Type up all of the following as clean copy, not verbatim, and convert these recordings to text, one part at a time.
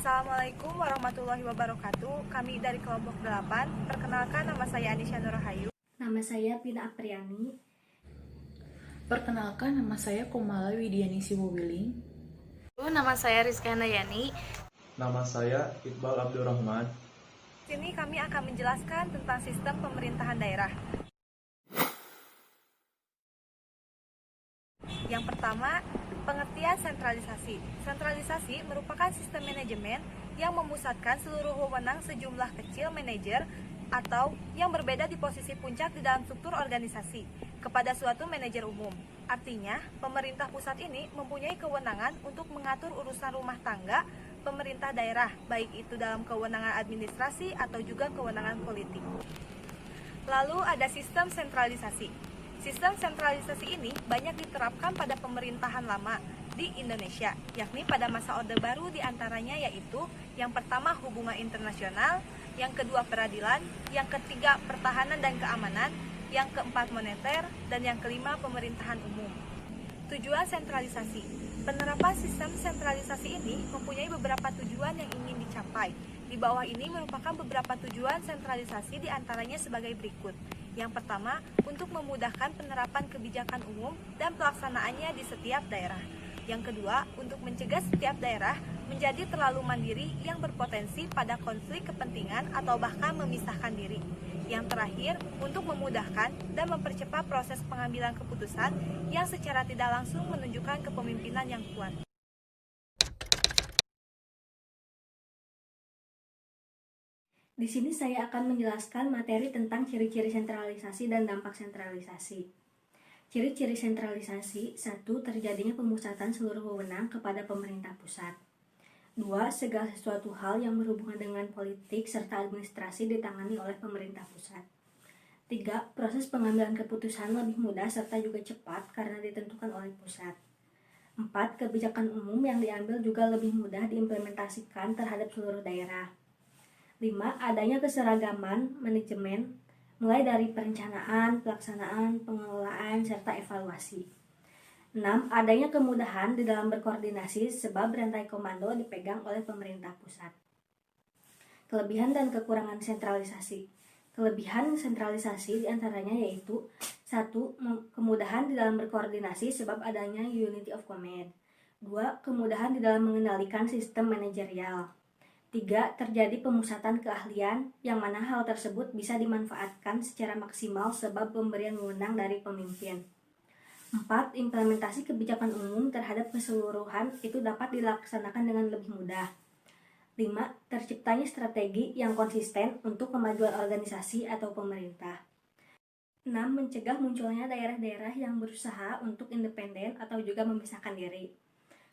Assalamualaikum warahmatullahi wabarakatuh. Kami dari kelompok 8. Perkenalkan, nama saya Anisha Nurhayu. Nama saya Pina Apriani. Perkenalkan, nama saya Kumala Widiani Siwowiling. Nama saya Rizky Handayani. Nama saya Iqbal Abdurrahman. Di sini kami akan menjelaskan tentang sistem pemerintahan daerah. Yang pertama, pengertian sentralisasi. Sentralisasi merupakan sistem manajemen yang memusatkan seluruh wewenang sejumlah kecil manajer atau yang berbeda di posisi puncak di dalam struktur organisasi kepada suatu manajer umum. Artinya, pemerintah pusat ini mempunyai kewenangan untuk mengatur urusan rumah tangga pemerintah daerah, baik itu dalam kewenangan administrasi atau juga kewenangan politik. Lalu ada sistem sentralisasi. Sistem sentralisasi ini banyak diterapkan pada pemerintahan lama di Indonesia, yakni pada masa Orde Baru diantaranya yaitu yang pertama hubungan internasional, yang kedua peradilan, yang ketiga pertahanan dan keamanan, yang keempat moneter, dan yang kelima pemerintahan umum. Tujuan sentralisasi. Penerapan sistem sentralisasi ini mempunyai beberapa tujuan yang ingin dicapai. Di bawah ini merupakan beberapa tujuan sentralisasi diantaranya sebagai berikut. Yang pertama, untuk memudahkan penerapan kebijakan umum dan pelaksanaannya di setiap daerah. Yang kedua, untuk mencegah setiap daerah menjadi terlalu mandiri yang berpotensi pada konflik kepentingan atau bahkan memisahkan diri. Yang terakhir, untuk memudahkan dan mempercepat proses pengambilan keputusan yang secara tidak langsung menunjukkan kepemimpinan yang kuat. Di sini saya akan menjelaskan materi tentang ciri-ciri sentralisasi dan dampak sentralisasi. Ciri-ciri sentralisasi: 1. Terjadinya pemusatan seluruh wewenang kepada pemerintah pusat. 2. Segala sesuatu hal yang berhubungan dengan politik serta administrasi ditangani oleh pemerintah pusat. 3. Proses pengambilan keputusan lebih mudah serta juga cepat karena ditentukan oleh pusat. 4. Kebijakan umum yang diambil juga lebih mudah diimplementasikan terhadap seluruh daerah. 5. Adanya keseragaman manajemen, mulai dari perencanaan, pelaksanaan, pengelolaan, serta evaluasi. 6. Adanya kemudahan di dalam berkoordinasi sebab rantai komando dipegang oleh pemerintah pusat. Kelebihan dan kekurangan sentralisasi. Kelebihan sentralisasi diantaranya yaitu 1. Kemudahan di dalam berkoordinasi sebab adanya unity of command. 2. Kemudahan di dalam mengendalikan sistem manajerial. 3. Terjadi pemusatan keahlian, yang mana hal tersebut bisa dimanfaatkan secara maksimal sebab pemberian wewenang dari pemimpin. 4. Implementasi kebijakan umum terhadap keseluruhan itu dapat dilaksanakan dengan lebih mudah. 5. Terciptanya strategi yang konsisten untuk kemajuan organisasi atau pemerintah. 6. Mencegah munculnya daerah-daerah yang berusaha untuk independen atau juga memisahkan diri.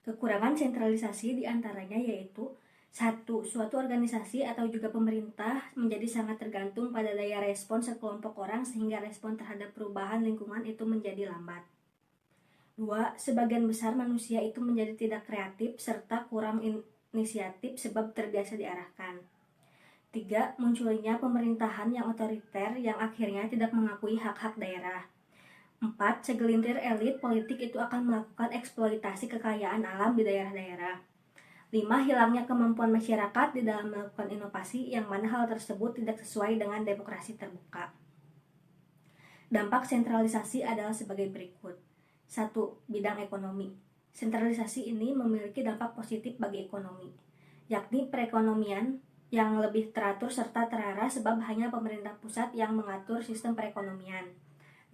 Kekurangan sentralisasi diantaranya yaitu 1. Suatu organisasi atau juga pemerintah menjadi sangat tergantung pada daya respon sekelompok orang sehingga respon terhadap perubahan lingkungan itu menjadi lambat. 2. Sebagian besar manusia itu menjadi tidak kreatif serta kurang inisiatif sebab terbiasa diarahkan. 3. Munculnya pemerintahan yang otoriter yang akhirnya tidak mengakui hak-hak daerah. 4. Segelintir elit politik itu akan melakukan eksploitasi kekayaan alam di daerah-daerah. 5. Hilangnya kemampuan masyarakat di dalam melakukan inovasi yang mana hal tersebut tidak sesuai dengan demokrasi terbuka. Dampak sentralisasi adalah sebagai berikut. 1. Bidang ekonomi. Sentralisasi ini memiliki dampak positif bagi ekonomi, yakni perekonomian yang lebih teratur serta terarah sebab hanya pemerintah pusat yang mengatur sistem perekonomian.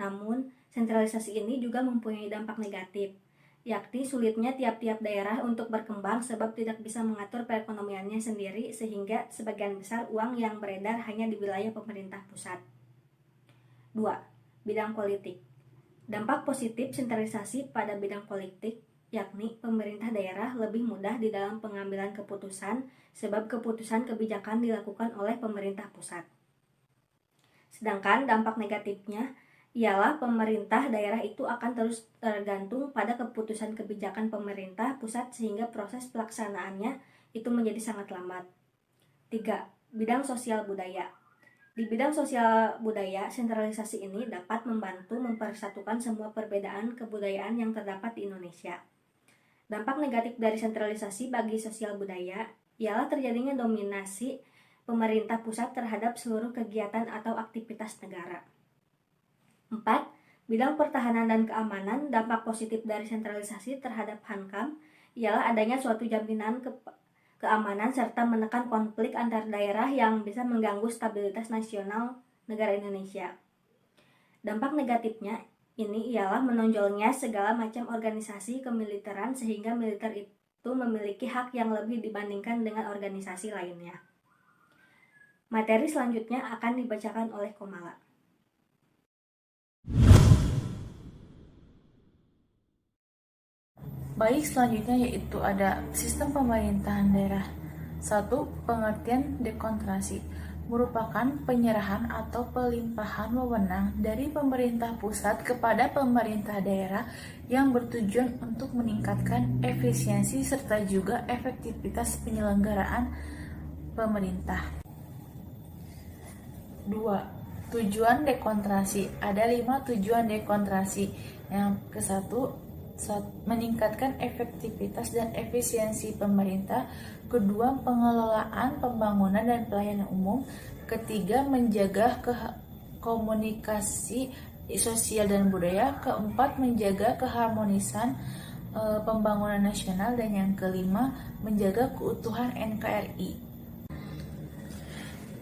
Namun, sentralisasi ini juga mempunyai dampak negatif, yakni sulitnya tiap-tiap daerah untuk berkembang sebab tidak bisa mengatur perekonomiannya sendiri sehingga sebagian besar uang yang beredar hanya di wilayah pemerintah pusat. 2. Bidang politik. Dampak positif sentralisasi pada bidang politik, yakni pemerintah daerah lebih mudah di dalam pengambilan keputusan sebab keputusan kebijakan dilakukan oleh pemerintah pusat. Sedangkan dampak negatifnya ialah pemerintah daerah itu akan terus tergantung pada keputusan kebijakan pemerintah pusat sehingga proses pelaksanaannya itu menjadi sangat lambat. 3. Bidang sosial budaya. Di bidang sosial budaya, sentralisasi ini dapat membantu mempersatukan semua perbedaan kebudayaan yang terdapat di Indonesia. Dampak negatif dari sentralisasi bagi sosial budaya ialah terjadinya dominasi pemerintah pusat terhadap seluruh kegiatan atau aktivitas negara. 4. Bidang pertahanan dan keamanan, dampak positif dari sentralisasi terhadap Hankam ialah adanya suatu jaminan keamanan serta menekan konflik antar daerah yang bisa mengganggu stabilitas nasional negara Indonesia. Dampak negatifnya ini ialah menonjolnya segala macam organisasi kemiliteran sehingga militer itu memiliki hak yang lebih dibandingkan dengan organisasi lainnya. Materi selanjutnya akan dibacakan oleh Komala. Baik, selanjutnya yaitu ada sistem pemerintahan daerah. 1. Pengertian dekonsentrasi merupakan penyerahan atau pelimpahan wewenang dari pemerintah pusat kepada pemerintah daerah yang bertujuan untuk meningkatkan efisiensi serta juga efektivitas penyelenggaraan pemerintah. 2. Tujuan dekonsentrasi. Ada 5 tujuan dekonsentrasi. Yang ke-1, meningkatkan efektivitas dan efisiensi pemerintah. Kedua, pengelolaan pembangunan dan pelayanan umum. Ketiga, menjaga komunikasi sosial dan budaya. Keempat, menjaga keharmonisan pembangunan nasional. Dan yang kelima, menjaga keutuhan NKRI.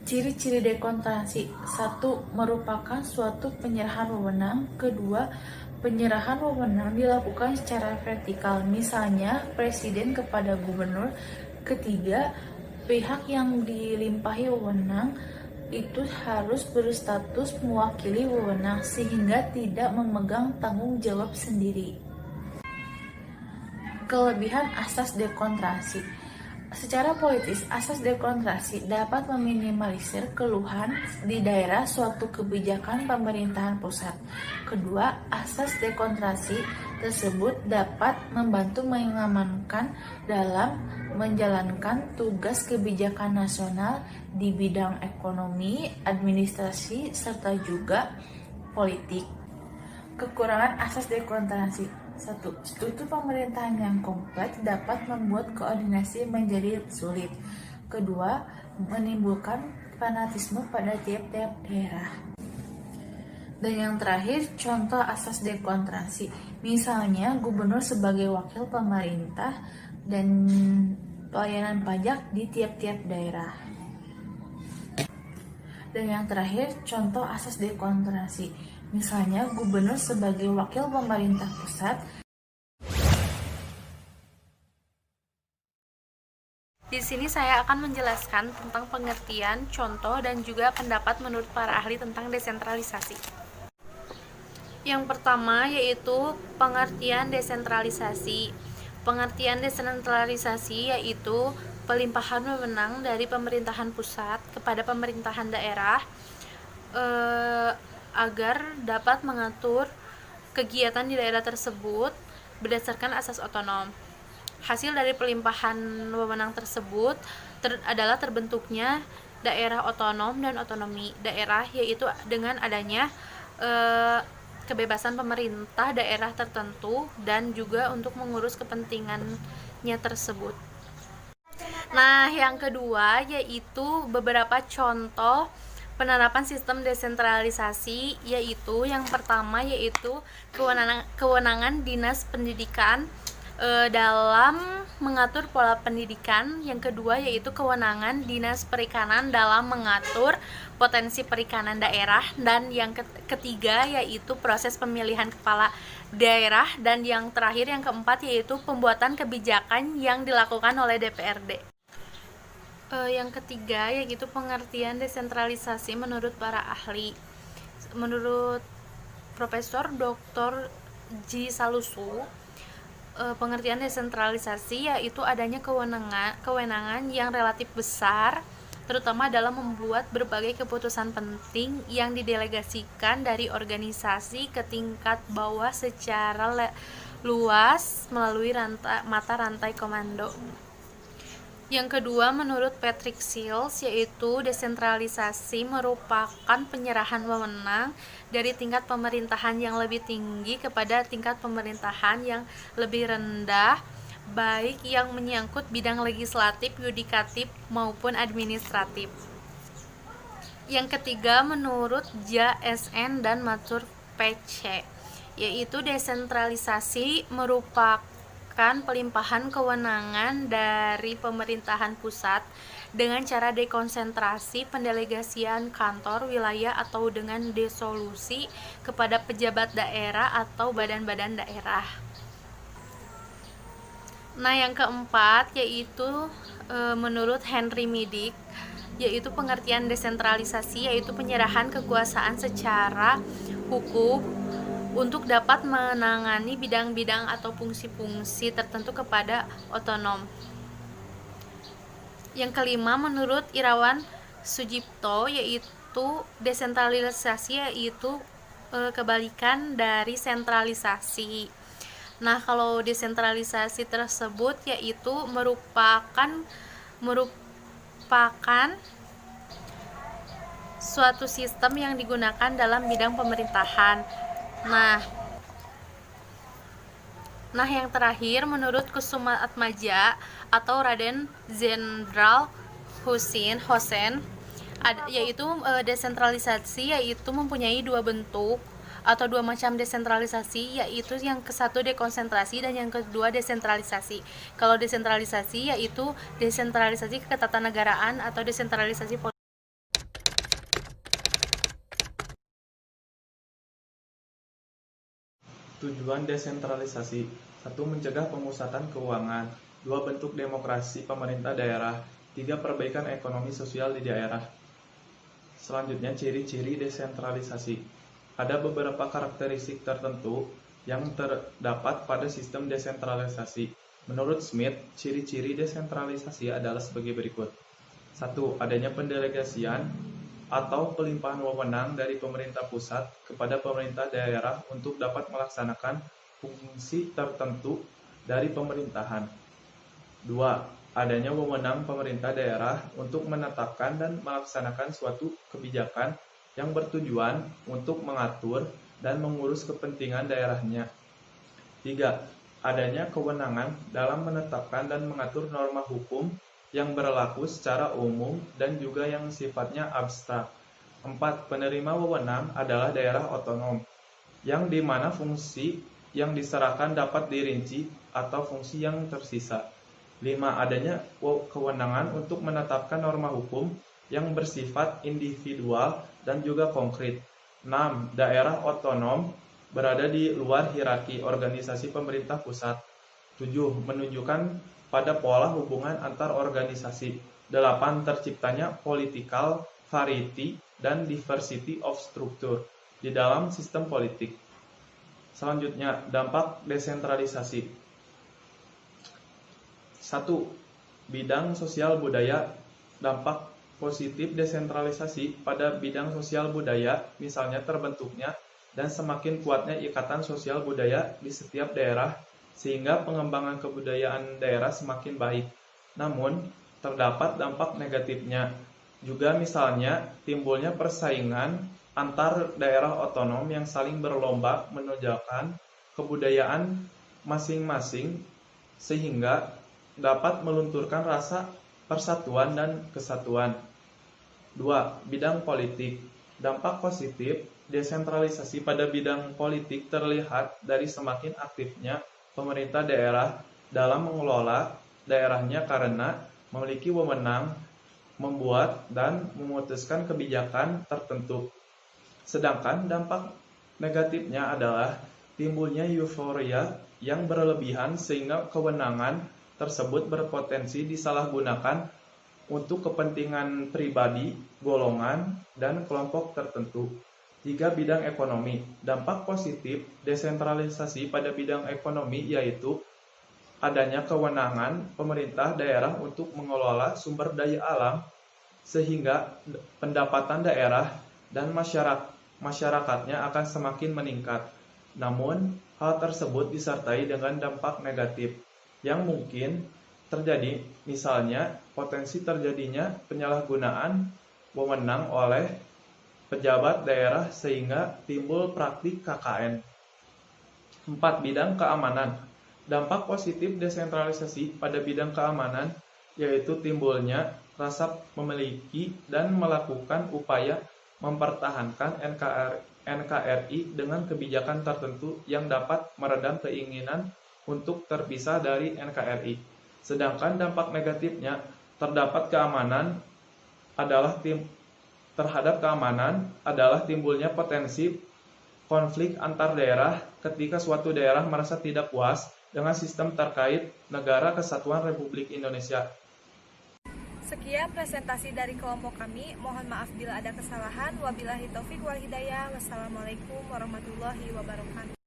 Ciri-ciri dekonsentrasi. 1. Merupakan suatu penyerahan wewenang. Kedua, penyerahan wewenang dilakukan secara vertikal, misalnya presiden kepada gubernur. Ketiga, pihak yang dilimpahi wewenang itu harus berstatus mewakili wewenang sehingga tidak memegang tanggung jawab sendiri. Kelebihan asas dekonsentrasi. Secara politis, asas dekonsentrasi dapat meminimalisir keluhan di daerah suatu kebijakan pemerintahan pusat. Kedua, asas dekonsentrasi tersebut dapat membantu mengamankan dalam menjalankan tugas kebijakan nasional di bidang ekonomi, administrasi, serta juga politik. Kekurangan asas dekonsentrasi. 1. Struktur pemerintahan yang kompleks dapat membuat koordinasi menjadi sulit. Kedua, menimbulkan fanatisme pada tiap-tiap daerah. Dan yang terakhir, contoh asas dekonsentrasi. Misalnya, gubernur sebagai wakil pemerintah dan pelayanan pajak di tiap-tiap daerah. Dan yang terakhir, contoh asas dekonsentrasi. Misalnya, gubernur sebagai wakil pemerintah pusat. Di sini saya akan menjelaskan tentang pengertian, contoh, dan juga pendapat menurut para ahli tentang desentralisasi. Yang pertama yaitu pengertian desentralisasi. Pengertian desentralisasi yaitu pelimpahan wewenang dari pemerintahan pusat kepada pemerintahan daerah agar dapat mengatur kegiatan di daerah tersebut berdasarkan asas otonom. Hasil dari pelimpahan wewenang tersebut adalah terbentuknya daerah otonom dan otonomi daerah, yaitu dengan adanya kebebasan pemerintah daerah tertentu dan juga untuk mengurus kepentingannya tersebut. Nah, yang kedua yaitu beberapa contoh penerapan sistem desentralisasi, yaitu yang pertama yaitu kewenangan Dinas Pendidikan dalam mengatur pola pendidikan. Yang kedua yaitu kewenangan Dinas Perikanan dalam mengatur potensi perikanan daerah. Dan yang ketiga yaitu proses pemilihan kepala daerah. Dan yang terakhir, yang keempat, yaitu pembuatan kebijakan yang dilakukan oleh DPRD. Yang ketiga yaitu pengertian desentralisasi menurut para ahli. Menurut Profesor Dr. G. Salusu, pengertian desentralisasi yaitu adanya kewenangan yang relatif besar, terutama dalam membuat berbagai keputusan penting yang didelegasikan dari organisasi ke tingkat bawah secara luas melalui mata rantai komando. Yang kedua, menurut Patrick Seals, yaitu desentralisasi merupakan penyerahan wewenang dari tingkat pemerintahan yang lebih tinggi kepada tingkat pemerintahan yang lebih rendah baik yang menyangkut bidang legislatif, yudikatif, maupun administratif. Yang ketiga, menurut JSN dan Matsur PC, yaitu desentralisasi merupakan pelimpahan kewenangan dari pemerintahan pusat dengan cara dekonsentrasi, pendelegasian kantor wilayah atau dengan desolusi kepada pejabat daerah atau badan-badan daerah. Nah, yang keempat yaitu menurut Henry Midik, yaitu pengertian desentralisasi yaitu penyerahan kekuasaan secara hukum untuk dapat menangani bidang-bidang atau fungsi-fungsi tertentu kepada otonom. Yang kelima, menurut Irawan Sujipto, yaitu desentralisasi yaitu kebalikan dari sentralisasi. Nah, kalau desentralisasi tersebut yaitu merupakan suatu sistem yang digunakan dalam bidang pemerintahan. Nah, yang terakhir menurut Kusuma Atmaja atau Raden Jenderal Hussein, yaitu desentralisasi yaitu mempunyai dua bentuk atau dua macam desentralisasi, yaitu yang ke-1 dekonsentrasi dan yang kedua desentralisasi. Kalau desentralisasi yaitu desentralisasi ketatanegaraan atau desentralisasi politik. Tujuan desentralisasi: 1. Mencegah pemusatan keuangan. 2. Bentuk demokrasi pemerintah daerah. 3. Perbaikan ekonomi sosial di daerah. Selanjutnya, ciri-ciri desentralisasi. Ada beberapa karakteristik tertentu yang terdapat pada sistem desentralisasi. Menurut Smith, ciri-ciri desentralisasi adalah sebagai berikut. 1. Adanya pendelegasian atau pelimpahan wewenang dari pemerintah pusat kepada pemerintah daerah untuk dapat melaksanakan fungsi tertentu dari pemerintahan. 2. Adanya wewenang pemerintah daerah untuk menetapkan dan melaksanakan suatu kebijakan yang bertujuan untuk mengatur dan mengurus kepentingan daerahnya. 3. Adanya kewenangan dalam menetapkan dan mengatur norma hukum yang berlaku secara umum dan juga yang sifatnya abstrak. 4. Penerima wewenang adalah daerah otonom, yang dimana fungsi yang diserahkan dapat dirinci atau fungsi yang tersisa. 5. Adanya kewenangan untuk menetapkan norma hukum yang bersifat individual dan juga konkret. 6. Daerah otonom berada di luar hierarki organisasi pemerintah pusat. 7. Menunjukkan pada pola hubungan antar organisasi. 8. Terciptanya political variety dan diversity of structure di dalam sistem politik. Selanjutnya, dampak desentralisasi. 1. Bidang sosial budaya. Dampak positif desentralisasi pada bidang sosial budaya, misalnya terbentuknya dan semakin kuatnya ikatan sosial budaya di setiap daerah, sehingga pengembangan kebudayaan daerah semakin baik. Namun, terdapat dampak negatifnya. Juga misalnya, timbulnya persaingan antar daerah otonom yang saling berlomba menonjolkan kebudayaan masing-masing, sehingga dapat melunturkan rasa persatuan dan kesatuan. 2. Bidang politik. Dampak positif desentralisasi pada bidang politik terlihat dari semakin aktifnya pemerintah daerah dalam mengelola daerahnya karena memiliki wewenang membuat dan memutuskan kebijakan tertentu. Sedangkan dampak negatifnya adalah timbulnya euforia yang berlebihan sehingga kewenangan tersebut berpotensi disalahgunakan untuk kepentingan pribadi, golongan, dan kelompok tertentu. 3. Bidang ekonomi. Dampak positif desentralisasi pada bidang ekonomi yaitu adanya kewenangan pemerintah daerah untuk mengelola sumber daya alam sehingga pendapatan daerah dan masyarakatnya akan semakin meningkat. Namun, hal tersebut disertai dengan dampak negatif yang mungkin terjadi, misalnya potensi terjadinya penyalahgunaan wewenang oleh pejabat daerah sehingga timbul praktik KKN. 4. Bidang keamanan. Dampak positif desentralisasi pada bidang keamanan yaitu timbulnya rasa memiliki dan melakukan upaya mempertahankan NKRI dengan kebijakan tertentu yang dapat meredam keinginan untuk terpisah dari NKRI. Sedangkan dampak negatifnya terhadap keamanan adalah timbulnya potensi konflik antar daerah ketika suatu daerah merasa tidak puas dengan sistem terkait Negara Kesatuan Republik Indonesia. Sekian presentasi dari kelompok kami. Mohon maaf bila ada kesalahan. Wabillahi taufik wal hidayah. Wassalamualaikum warahmatullahi wabarakatuh.